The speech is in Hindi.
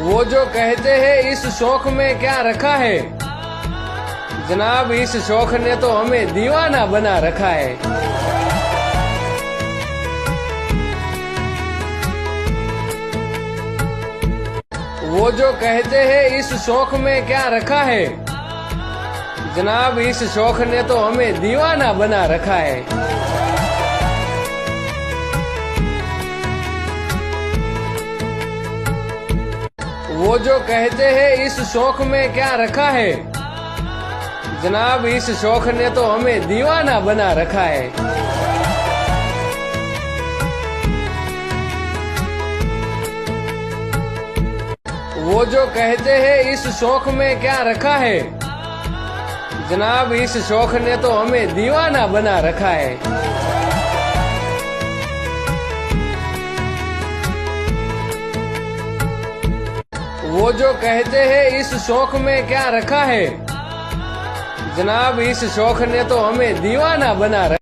वो जो कहते हैं इस शौक में क्या रखा है, जनाब इस शौक ने तो हमें दीवाना बना रखा है। वो जो कहते हैं इस शौक में क्या रखा है, जनाब इस शौक ने तो हमें दीवाना बना रखा है। वो जो कहते हैं इस शौक में क्या रखा है, जनाब इस शौक ने तो हमें दीवाना बना रखा है। वो जो कहते हैं इस शौक में क्या रखा है, जनाब इस शौक ने तो हमें दीवाना बना रखा है। वो जो कहते हैं इस शौक में क्या रखा है, जनाब इस शौक ने तो हमें दीवाना बना रखा है।